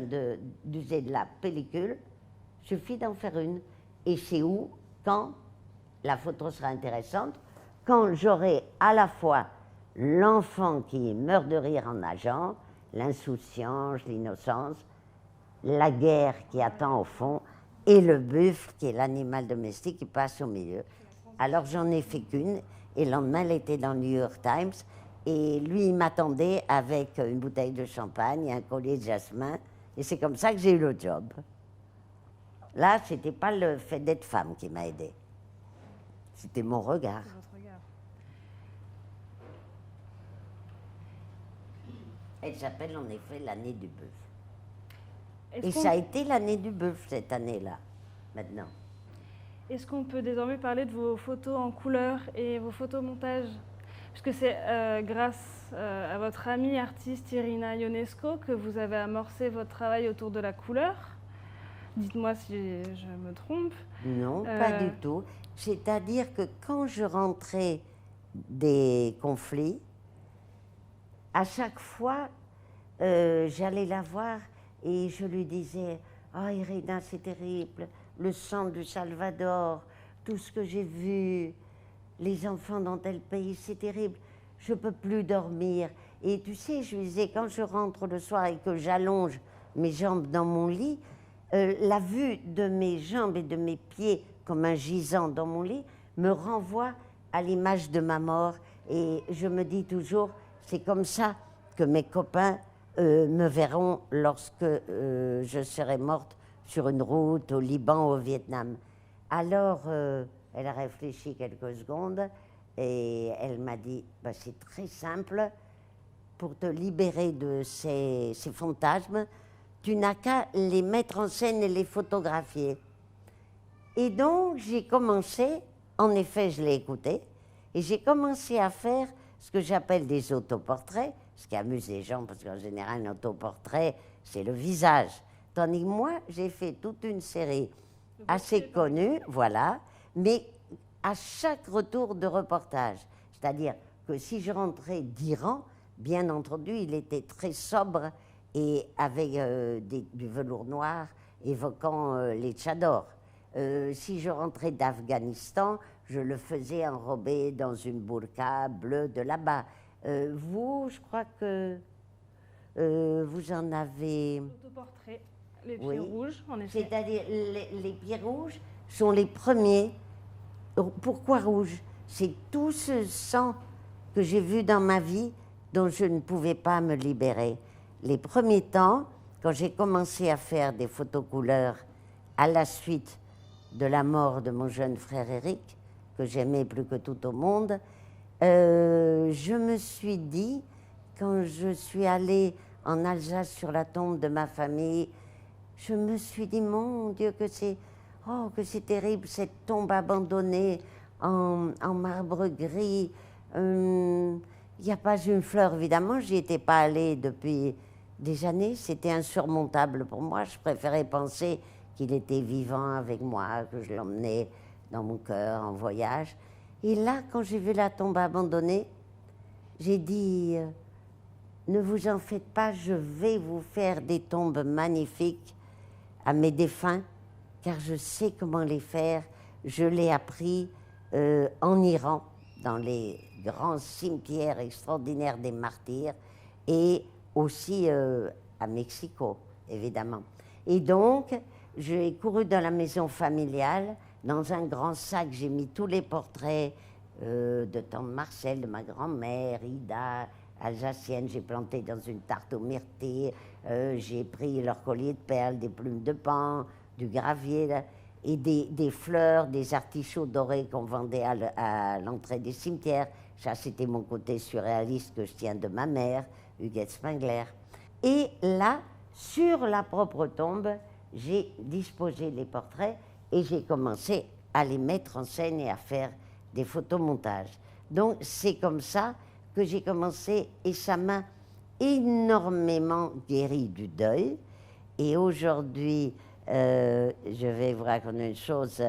d'user de la pellicule, il suffit d'en faire une. Et c'est où, quand la photo sera intéressante, quand j'aurai à la fois l'enfant qui meurt de rire en nageant, l'insouciance, l'innocence, la guerre qui attend au fond, et le buffle qui est l'animal domestique qui passe au milieu. Alors j'en ai fait qu'une, et le lendemain elle était dans le New York Times, et lui il m'attendait avec une bouteille de champagne et un collier de jasmin, et c'est comme ça que j'ai eu le job. Là, c'était pas le fait d'être femme qui m'a aidée, c'était mon regard. Elle s'appelle en effet l'année du bœuf. Et ça a été l'année du bœuf cette année-là, maintenant. Est-ce qu'on peut désormais parler de vos photos en couleur et vos photomontages? Puisque c'est grâce à votre amie artiste Irina Ionesco que vous avez amorcé votre travail autour de la couleur. Dites-moi si je me trompe. Non, pas du tout. C'est-à-dire que quand je rentrais des conflits, à chaque fois, j'allais la voir et je lui disais « Ah, Irina, c'est terrible, le sang du Salvador, tout ce que j'ai vu, les enfants dans tel pays, c'est terrible, je ne peux plus dormir. » Et tu sais, je lui disais, quand je rentre le soir et que j'allonge mes jambes dans mon lit, la vue de mes jambes et de mes pieds comme un gisant dans mon lit me renvoie à l'image de ma mort. Et je me dis toujours, c'est comme ça que mes copains me verront lorsque je serai morte sur une route au Liban ou au Vietnam. Alors, elle a réfléchi quelques secondes et elle m'a dit, bah, c'est très simple, pour te libérer de ces fantasmes, tu n'as qu'à les mettre en scène et les photographier. Et donc, j'ai commencé, en effet, je l'ai écouté, et j'ai commencé à faire ce que j'appelle des autoportraits, ce qui amuse les gens, parce qu'en général, un autoportrait, c'est le visage. Tandis que moi, j'ai fait toute une série assez connue, voilà, mais à chaque retour de reportage. C'est-à-dire que si je rentrais d'Iran, bien entendu, il était très sobre et avec du velours noir évoquant les tchadors. Si je rentrais d'Afghanistan, je le faisais enrobé dans une burqa bleue de là-bas. Vous, je crois que vous en avez... Autoportrait, les pieds rouges, en effet. C'est-à-dire, les pieds rouges sont les premiers. Pourquoi rouge? C'est tout ce sang que j'ai vu dans ma vie dont je ne pouvais pas me libérer. Les premiers temps, quand j'ai commencé à faire des photos couleurs à la suite de la mort de mon jeune frère Éric, que j'aimais plus que tout au monde, je me suis dit, quand je suis allée en Alsace sur la tombe de ma famille, je me suis dit, mon Dieu, que c'est terrible, cette tombe abandonnée en marbre gris. Il n'y a pas une fleur, évidemment, j'y étais pas allée depuis des années, c'était insurmontable pour moi. Je préférais penser qu'il était vivant avec moi, que je l'emmenais dans mon cœur en voyage. Et là, quand j'ai vu la tombe abandonnée, j'ai dit, ne vous en faites pas, je vais vous faire des tombes magnifiques à mes défunts, car je sais comment les faire. Je l'ai appris en Iran, dans les grands cimetières extraordinaires des martyrs, et aussi à Mexico, évidemment. Et donc, j'ai couru dans la maison familiale. Dans un grand sac, j'ai mis tous les portraits de tante Marcel, de ma grand-mère, Ida, alsacienne. J'ai planté dans une tarte aux myrtilles. J'ai pris leur collier de perles, des plumes de paon, du gravier, là, et des fleurs, des artichauts dorés qu'on vendait à l'entrée des cimetières. Ça, c'était mon côté surréaliste que je tiens de ma mère, Huguette Spengler. Et là, sur la propre tombe, j'ai disposé les portraits et j'ai commencé à les mettre en scène et à faire des photomontages. Donc, c'est comme ça que j'ai commencé et ça m'a énormément guéri du deuil. Et aujourd'hui, je vais vous raconter une chose.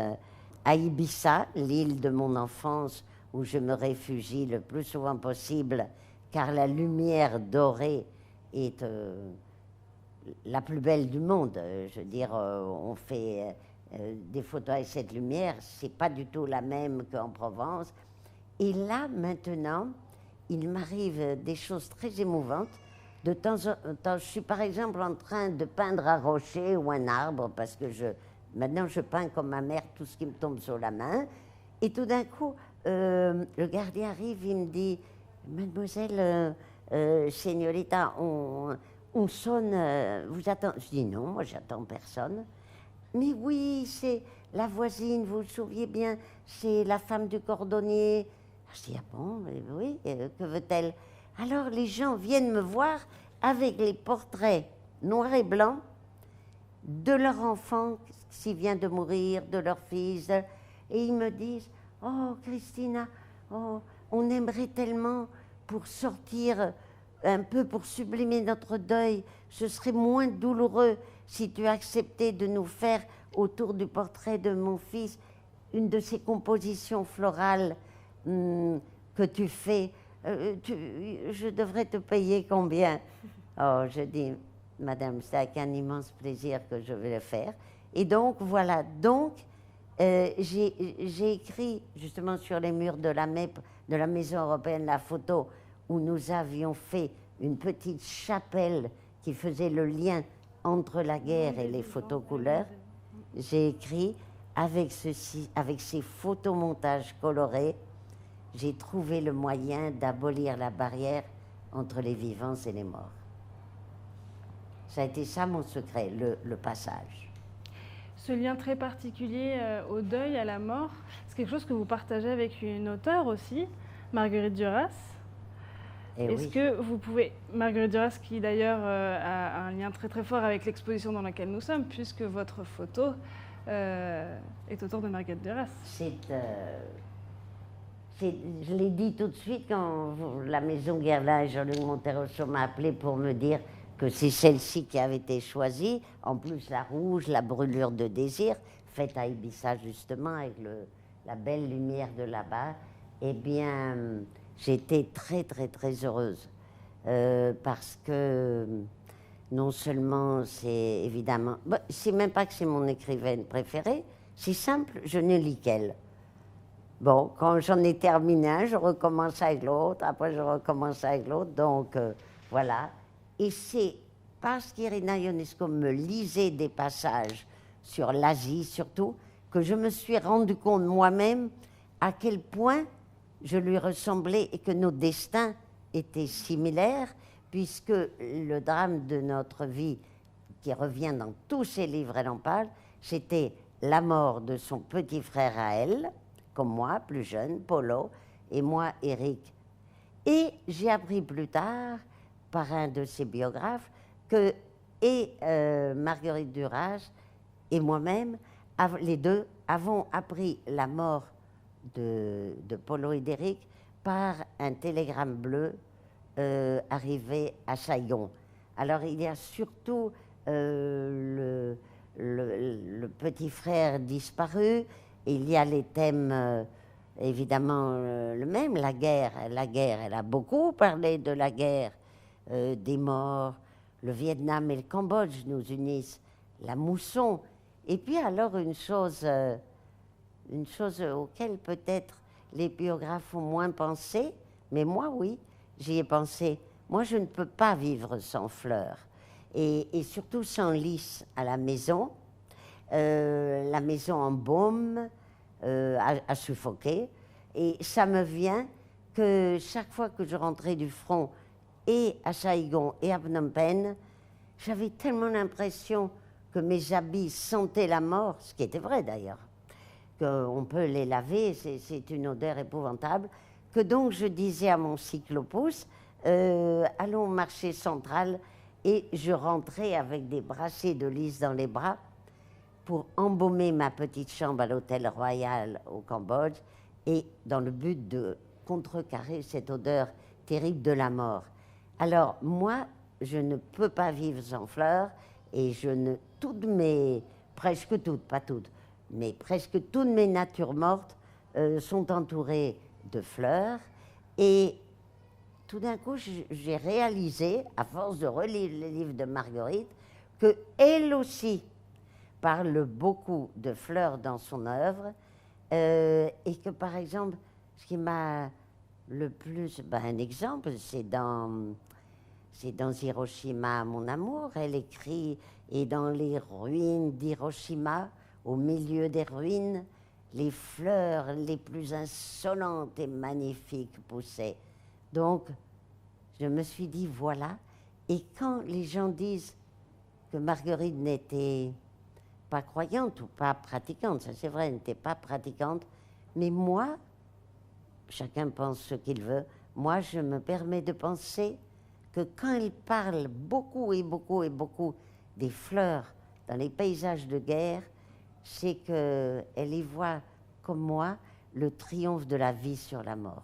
À Ibiza, l'île de mon enfance, où je me réfugie le plus souvent possible, car la lumière dorée est la plus belle du monde. Je veux dire, on fait des photos avec cette lumière, c'est pas du tout la même qu'en Provence. Et là, maintenant, il m'arrive des choses très émouvantes. De temps en temps, je suis par exemple en train de peindre un rocher ou un arbre, parce que maintenant je peins comme ma mère tout ce qui me tombe sur la main. Et tout d'un coup, le gardien arrive, il me dit, mademoiselle, señorita, on sonne, vous attendez? Je dis non, moi j'attends personne. Mais oui, c'est la voisine, vous vous souvenez bien, c'est la femme du cordonnier. Je dis, ah bon, oui, que veut-elle? Alors les gens viennent me voir avec les portraits noirs et blancs de leur enfant qui vient de mourir, de leur fils, et ils me disent, oh Christina, oh, on aimerait tellement pour sortir un peu, pour sublimer notre deuil, ce serait moins douloureux si tu acceptais de nous faire autour du portrait de mon fils une de ces compositions florales que tu fais. Je devrais te payer combien? Oh, je dis, madame, c'est avec un immense plaisir que je vais le faire. Et donc, voilà. Donc, j'ai écrit justement sur les murs de la MEP, de la Maison européenne, la photo où nous avions fait une petite chapelle qui faisait le lien entre la guerre et les photos couleurs. J'ai écrit, avec ces photomontages colorés, j'ai trouvé le moyen d'abolir la barrière entre les vivants et les morts. Ça a été ça mon secret, le passage. Ce lien très particulier au deuil, à la mort, c'est quelque chose que vous partagez avec une auteure aussi, Marguerite Duras. Est-ce que vous pouvez, Marguerite Duras, qui d'ailleurs a un lien très très fort avec l'exposition dans laquelle nous sommes, puisque votre photo est autour de Marguerite Duras. Je l'ai dit tout de suite quand la Maison Guerlain et Jean-Luc Monterosso m'a appelé pour me dire que c'est celle-ci qui avait été choisie. En plus, la rouge, la brûlure de désir, faite à Ibiza justement, avec la belle lumière de là-bas. Eh bien, j'étais très, très, très heureuse. Parce que non seulement c'est évidemment... c'est même pas que c'est mon écrivaine préférée, c'est simple, je ne lis qu'elle. Bon, quand j'en ai terminé un, je recommence avec l'autre, après je recommence avec l'autre, donc voilà. Et c'est parce qu'Irina Ionesco me lisait des passages sur l'Asie surtout, que je me suis rendu compte moi-même à quel point je lui ressemblais et que nos destins étaient similaires, puisque le drame de notre vie qui revient dans tous ses livres, elle en parle, c'était la mort de son petit frère à elle, comme moi, plus jeune, Polo, et moi, Éric. Et j'ai appris plus tard, par un de ses biographes, que Marguerite Duras et moi-même, les deux, avons appris la mort de Polo et d'Éric par un télégramme bleu arrivé à Saigon. Alors il y a surtout le petit frère disparu, il y a les thèmes évidemment le même, la guerre, elle a beaucoup parlé de la guerre, des morts, le Vietnam et le Cambodge nous unissent, la mousson. Et puis alors une chose auquel peut-être les biographes ont moins pensé, mais moi oui, j'y ai pensé. Moi je ne peux pas vivre sans fleurs, et surtout sans lys à la maison en baume, à suffoquer. Et ça me vient que chaque fois que je rentrais du front, et à Saigon et à Phnom Penh, j'avais tellement l'impression que mes habits sentaient la mort, ce qui était vrai d'ailleurs, qu'on peut les laver, c'est une odeur épouvantable, que donc je disais à mon cyclopousse, allons au marché central, et je rentrais avec des brassées de lys dans les bras pour embaumer ma petite chambre à l'hôtel Royal au Cambodge, et dans le but de contrecarrer cette odeur terrible de la mort. Alors moi, je ne peux pas vivre sans fleurs, et presque toutes, pas toutes, mais presque toutes mes natures mortes sont entourées de fleurs. Et tout d'un coup, j'ai réalisé, à force de relire les livres de Marguerite, qu'elle aussi parle beaucoup de fleurs dans son œuvre, et que, par exemple, ce qui m'a le plus... un exemple, c'est dans Hiroshima, mon amour. Elle écrit « Et dans les ruines d'Hiroshima, au milieu des ruines, les fleurs les plus insolentes et magnifiques poussaient. » Donc, je me suis dit, voilà. Et quand les gens disent que Marguerite n'était pas croyante ou pas pratiquante, ça c'est vrai, elle n'était pas pratiquante, mais moi, chacun pense ce qu'il veut, moi je me permets de penser que quand elle parle beaucoup et beaucoup et beaucoup des fleurs dans les paysages de guerre, c'est qu'elle y voit, comme moi, le triomphe de la vie sur la mort.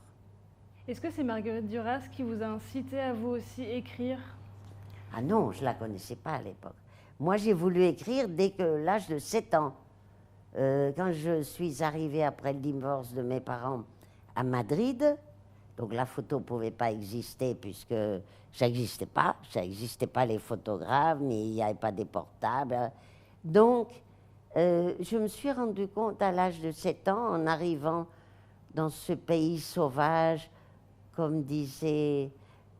Est-ce que c'est Marguerite Duras qui vous a incité à vous aussi écrire? Ah non, je ne la connaissais pas à l'époque. Moi, j'ai voulu écrire dès que l'âge de 7 ans. Quand je suis arrivée après le divorce de mes parents à Madrid, donc la photo ne pouvait pas exister puisque ça n'existait pas les photographes, ni il n'y avait pas des portables. Donc, je me suis rendu compte à l'âge de 7 ans, en arrivant dans ce pays sauvage, comme disaient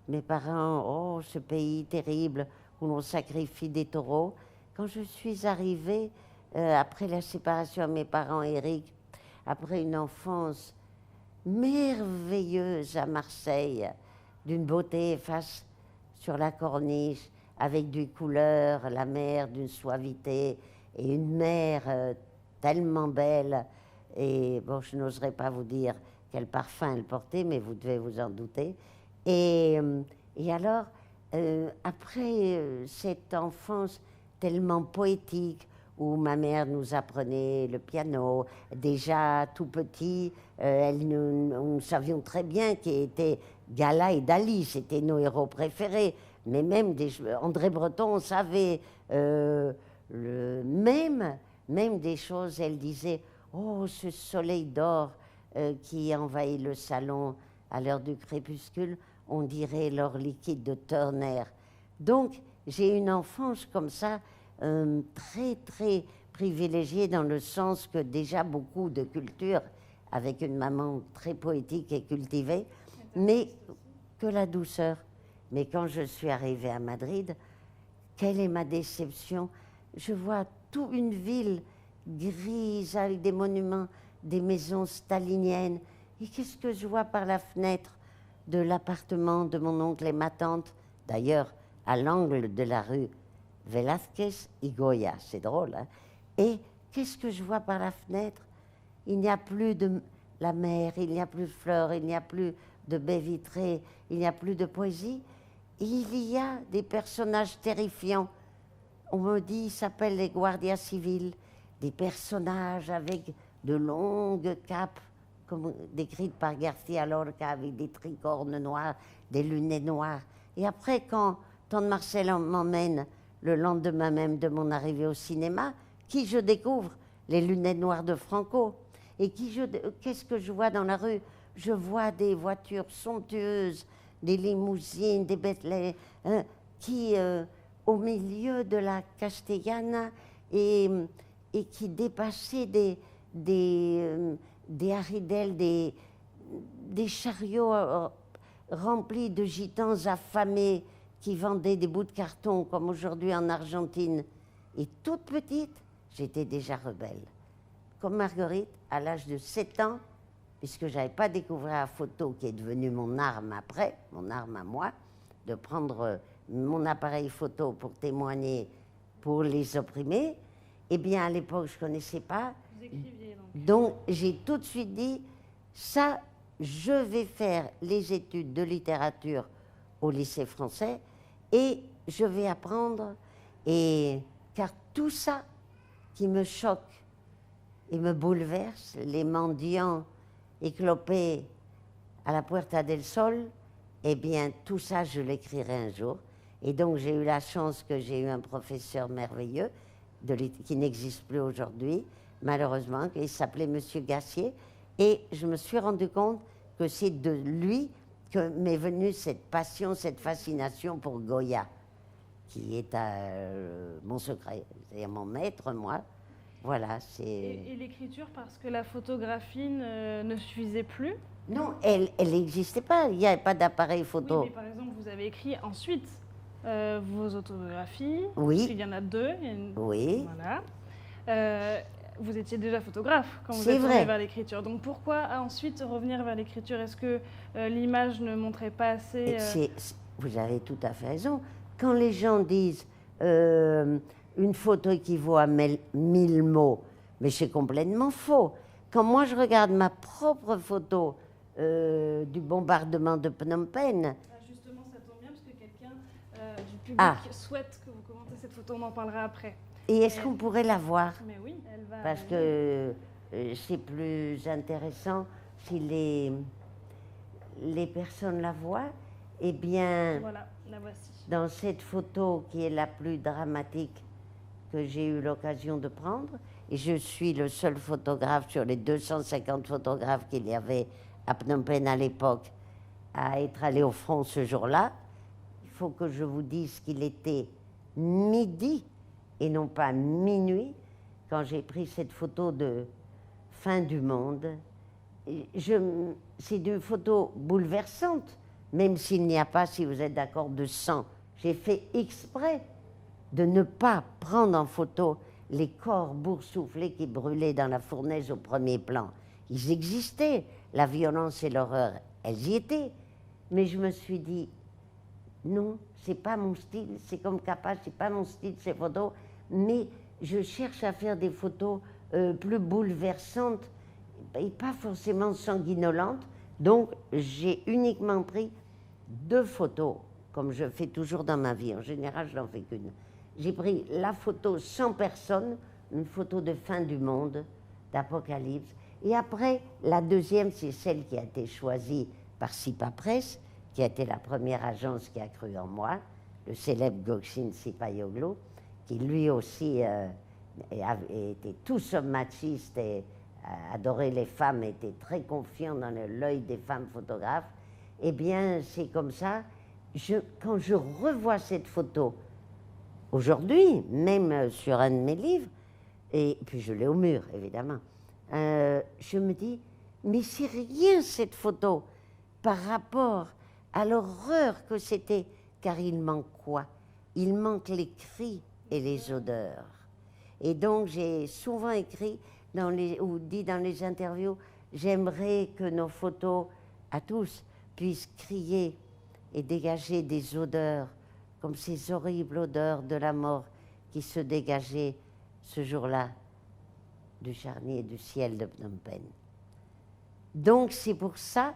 mes parents, oh, ce pays terrible où l'on sacrifie des taureaux. Quand je suis arrivée, après la séparation de mes parents, Éric, après une enfance merveilleuse à Marseille, d'une beauté face sur la corniche, avec des couleurs, la mer d'une suavité, et une mer tellement belle. Et bon, je n'oserais pas vous dire quel parfum elle portait, mais vous devez vous en douter. Et alors, après cette enfance tellement poétique, où ma mère nous apprenait le piano, déjà tout petit, nous savions très bien qui étaient Gala et Dali, c'était nos héros préférés. Mais même André Breton, on savait, même des choses, elle disait, oh, ce soleil d'or qui envahit le salon à l'heure du crépuscule, on dirait l'or liquide de Turner. Donc, j'ai une enfance comme ça, très, très privilégiée dans le sens que déjà beaucoup de culture, avec une maman très poétique et cultivée, mais que la douceur. Mais quand je suis arrivée à Madrid, quelle est ma déception? Je vois toute une ville grise avec des monuments, des maisons staliniennes. Et qu'est-ce que je vois par la fenêtre de l'appartement de mon oncle et ma tante, d'ailleurs à l'angle de la rue Velázquez et Goya. C'est drôle, hein? Et qu'est-ce que je vois par la fenêtre? Il n'y a plus de la mer, il n'y a plus de fleurs, il n'y a plus de baies vitrées, il n'y a plus de poésie. Il y a des personnages terrifiants. On me dit, ils s'appellent les Guardias Civils, des personnages avec de longues capes, comme décrites par García Lorca, avec des tricornes noirs, des lunettes noires. Et après, quand Tante Marcel m'emmène le lendemain même de mon arrivée au cinéma, qui je découvre? Les lunettes noires de Franco. Et qu'est-ce que je vois dans la rue? Je vois des voitures somptueuses, des limousines, des Bentley, hein, qui, au milieu de la Castellana, et qui dépassaient des haridelles, des chariots remplis de gitans affamés qui vendaient des bouts de carton, comme aujourd'hui en Argentine. Et toute petite, j'étais déjà rebelle. Comme Marguerite, à l'âge de 7 ans, puisque je n'avais pas découvert la photo qui est devenue mon arme après, mon arme à moi, de prendre mon appareil photo pour témoigner pour les opprimés, eh bien à l'époque je ne connaissais pas. Vous écriviez donc. Donc j'ai tout de suite dit, ça, je vais faire les études de littérature au lycée français et je vais apprendre, car tout ça qui me choque et me bouleverse, les mendiants éclopés à la Puerta del Sol, eh bien, tout ça, je l'écrirai un jour. Et donc, j'ai eu la chance que j'ai eu un professeur merveilleux, qui n'existe plus aujourd'hui, malheureusement, qui s'appelait Monsieur Gassier. Et je me suis rendu compte que c'est de lui que m'est venue cette passion, cette fascination pour Goya, qui est mon secret, c'est-à-dire mon maître, moi. Voilà, c'est... Et l'écriture, parce que la photographie ne suffisait plus? Non, elle n'existait pas, il n'y avait pas d'appareil photo. Oui, mais par exemple, vous avez écrit ensuite vos autobiographies. Oui. Il y en a 2. Oui. Voilà. Vous étiez déjà photographe quand vous êtes tourné vers l'écriture. Donc pourquoi ensuite revenir vers l'écriture? Est-ce que l'image ne montrait pas assez Vous avez tout à fait raison. Quand les gens disent une photo équivaut à 1000 mots, mais c'est complètement faux. Quand moi je regarde ma propre photo du bombardement de Phnom Penh... Justement, ça tombe bien parce que quelqu'un du public souhaite que vous commentez cette photo, on en parlera après. Et est-ce qu'on pourrait la voir? Mais oui, elle va... Parce que c'est plus intéressant si les personnes la voient. Eh bien, voilà, la voici. Dans cette photo qui est la plus dramatique que j'ai eu l'occasion de prendre, et je suis le seul photographe sur les 250 photographes qu'il y avait à Phnom Penh à l'époque à être allé au front ce jour-là. Il faut que je vous dise qu'il était midi et non pas minuit quand j'ai pris cette photo de fin du monde. C'est une photo bouleversante, même s'il n'y a pas, si vous êtes d'accord, de sang. J'ai fait exprès de ne pas prendre en photo les corps boursouflés qui brûlaient dans la fournaise au premier plan. Ils existaient, la violence et l'horreur, elles y étaient. Mais je me suis dit, non, c'est pas mon style, c'est comme Capa, c'est pas mon style ces photos, mais je cherche à faire des photos plus bouleversantes et pas forcément sanguinolentes. Donc j'ai uniquement pris 2 photos, comme je fais toujours dans ma vie. En général, je n'en fais qu'une. J'ai pris la photo sans personne, une photo de fin du monde, d'apocalypse. Et après, la deuxième, c'est celle qui a été choisie par Sipa Press, qui a été la première agence qui a cru en moi, le célèbre Gokshin Sipayoglu, qui lui aussi était tout sauf machiste et adorait les femmes, était très confiant dans l'œil des femmes photographes. Eh bien, c'est comme ça. Quand je revois cette photo, aujourd'hui, même sur un de mes livres, et puis je l'ai au mur, évidemment, je me dis, mais c'est rien cette photo par rapport à l'horreur que c'était, car il manque quoi? Il manque les cris et les odeurs. Et donc j'ai souvent écrit, ou dit dans les interviews, j'aimerais que nos photos, à tous, puissent crier et dégager des odeurs, comme ces horribles odeurs de la mort qui se dégageait ce jour-là du charnier du ciel de Phnom Penh. Donc c'est pour ça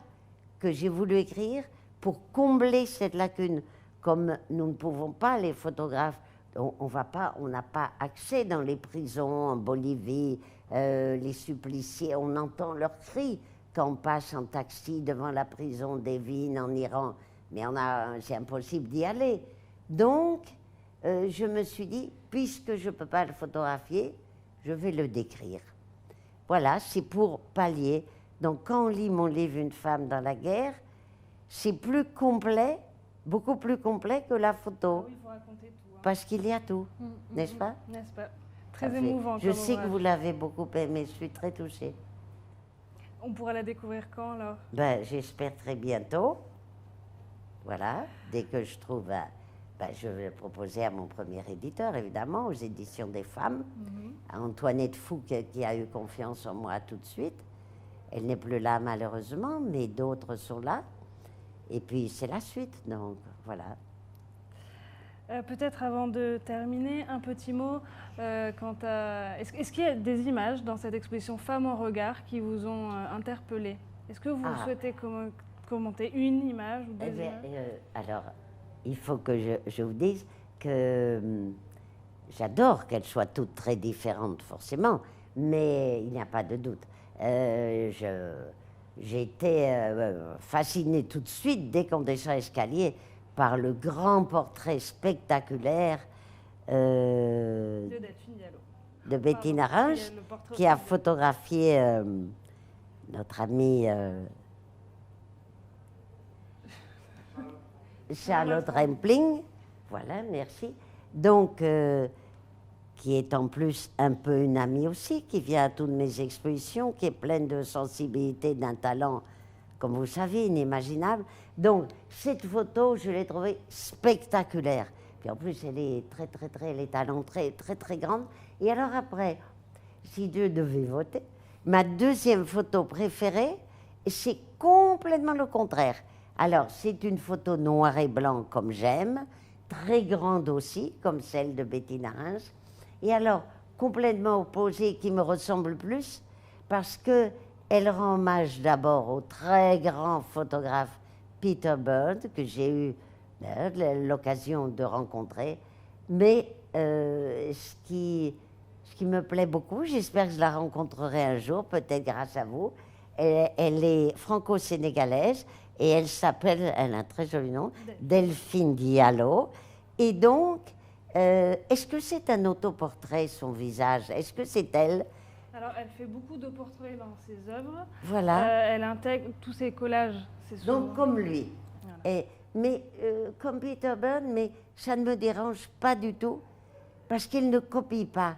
que j'ai voulu écrire, pour combler cette lacune. Comme nous ne pouvons pas, les photographes, on n'a pas accès dans les prisons en Bolivie, les suppliciés, on entend leurs cris quand on passe en taxi devant la prison d'Evin en Iran, mais c'est impossible d'y aller. Donc, je me suis dit, puisque je ne peux pas le photographier, je vais le décrire. Voilà, c'est pour pallier. Donc, quand on lit mon livre « Une femme dans la guerre », c'est plus complet, beaucoup plus complet que la photo. Oui, il faut raconter tout. Parce qu'il y a tout, n'est-ce pas? N'est-ce pas? Très émouvant. Je sais que vous l'avez beaucoup aimé, je suis très touchée. On pourra la découvrir quand, alors? Ben, j'espère très bientôt. Voilà, dès que je trouve... je vais le proposer à mon premier éditeur, évidemment, aux Éditions des Femmes, à Antoinette Fouque, qui a eu confiance en moi tout de suite. Elle n'est plus là, malheureusement, mais d'autres sont là. Et puis, c'est la suite, donc voilà. Peut-être avant de terminer, un petit mot quant à... Est-ce qu'il y a des images dans cette exposition Femmes en regard qui vous ont interpellé? Est-ce que vous souhaitez commenter une image ou deux images? Alors, il faut que je vous dise que j'adore qu'elles soient toutes très différentes, forcément, mais il n'y a pas de doute. J'ai été fascinée tout de suite, dès qu'on descend l'escalier, par le grand portrait spectaculaire de Bettina Range, qui a photographié notre amie Charlotte Rampling. Voilà, merci. Donc, qui est en plus un peu une amie aussi, qui vient à toutes mes expositions, qui est pleine de sensibilité, d'un talent, comme vous savez, inimaginable. Donc, cette photo, je l'ai trouvée spectaculaire. Puis en plus, elle est les talents très grande. Et alors après, si Dieu devait voter, ma deuxième photo préférée, c'est complètement le contraire. Alors, c'est une photo noir et blanc, comme j'aime, très grande aussi, comme celle de Bettina Range. Et alors, complètement opposée, qui me ressemble plus, parce qu'elle rend hommage d'abord au très grand photographe Peter Bird, que j'ai eu l'occasion de rencontrer. Mais ce qui me plaît beaucoup, j'espère que je la rencontrerai un jour, peut-être grâce à vous, elle est franco-sénégalaise et elle s'appelle, elle a un très joli nom, Delphine Diallo. Et donc, est-ce que c'est un autoportrait, son visage? Est-ce que c'est elle? Alors, elle fait beaucoup de portraits dans ses œuvres. Voilà. Elle intègre tous ses collages. Donc, comme lui. Voilà. Mais comme Peter Bird, mais ça ne me dérange pas du tout, parce qu'elle ne copie pas.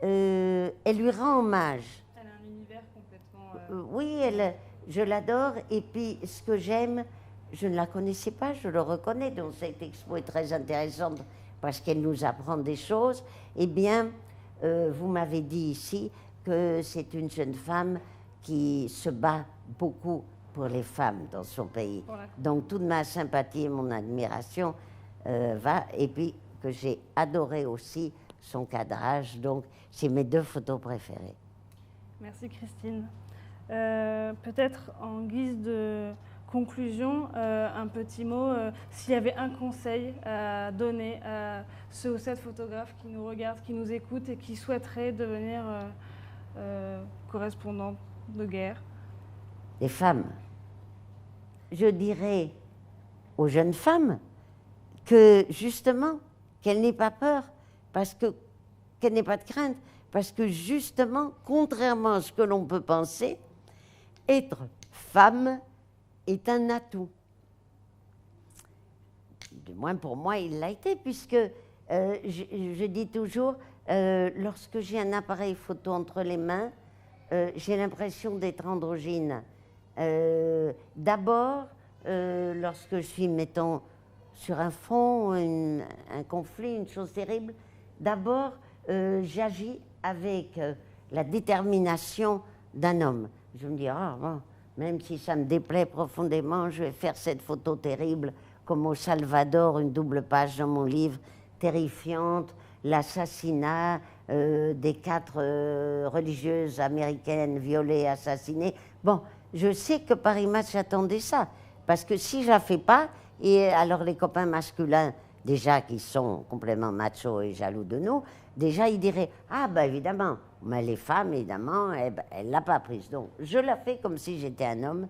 Elle lui rend hommage. Elle a un univers complètement... Oui, je l'adore. Et puis, ce que j'aime, je ne la connaissais pas, je le reconnais. Donc, cette expo est très intéressante parce qu'elle nous apprend des choses. Eh bien, vous m'avez dit ici que c'est une jeune femme qui se bat beaucoup pour les femmes dans son pays. Voilà. Donc, toute ma sympathie et mon admiration va. Et puis, que j'ai adoré aussi son cadrage. Donc, c'est mes deux photos préférées. Merci, Christine. Peut-être en guise de conclusion, un petit mot, s'il y avait un conseil à donner à ceux ou cette photographes qui nous regardent, qui nous écoutent et qui souhaiteraient devenir correspondants de guerre. Les femmes. Je dirais aux jeunes femmes que justement, qu'elles n'aient pas peur, qu'elles n'aient pas de crainte, parce que justement, contrairement à ce que l'on peut penser, être femme est un atout. Du moins pour moi, il l'a été, puisque je dis toujours, lorsque j'ai un appareil photo entre les mains, j'ai l'impression d'être androgyne. D'abord, lorsque je suis, mettons, sur un front, un conflit, une chose terrible, d'abord, j'agis avec la détermination d'un homme. Je me dis, bon, même si ça me déplaît profondément, je vais faire cette photo terrible, comme au Salvador, une double page dans mon livre, terrifiante, l'assassinat des 4 religieuses américaines violées, assassinées. Bon, je sais que Paris Match attendait ça, parce que si je la fais pas, et alors les copains masculins, déjà qui sont complètement machos et jaloux de nous, déjà ils diraient « Ah ben évidemment, mais les femmes, évidemment, elle ne l'a pas prise. » Donc je la fais comme si j'étais un homme,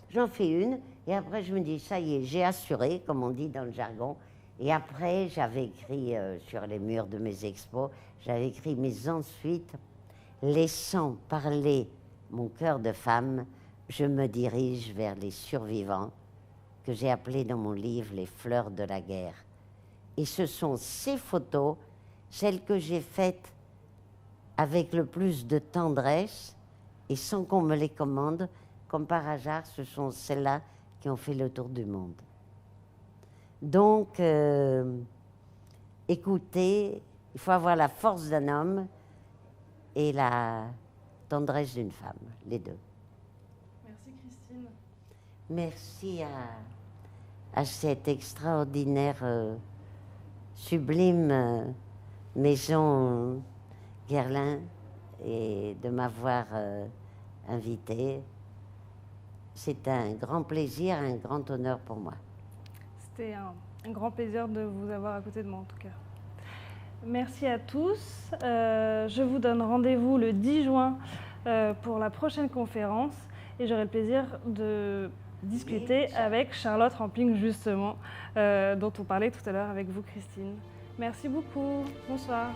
j'en fais une, et après je me dis « Ça y est, j'ai assuré », comme on dit dans le jargon. Et après, j'avais écrit sur les murs de mes expos, j'avais écrit « Mais ensuite, laissant parler mon cœur de femme, je me dirige vers les survivants, que j'ai appelés dans mon livre les fleurs de la guerre. » Et ce sont ces photos, celles que j'ai faites avec le plus de tendresse et sans qu'on me les commande, comme par hasard, ce sont celles-là qui ont fait le tour du monde. Donc, écoutez, il faut avoir la force d'un homme et la tendresse d'une femme, les deux. Merci Christine. Merci à cette extraordinaire, sublime maison Guerlain et de m'avoir invitée. C'est un grand plaisir, un grand honneur pour moi. C'était un grand plaisir de vous avoir à côté de moi en tout cas. Merci à tous. Je vous donne rendez-vous le 10 juin pour la prochaine conférence et j'aurai le plaisir de discuter avec Charlotte Rampling justement, dont on parlait tout à l'heure avec vous Christine. Merci beaucoup. Bonsoir.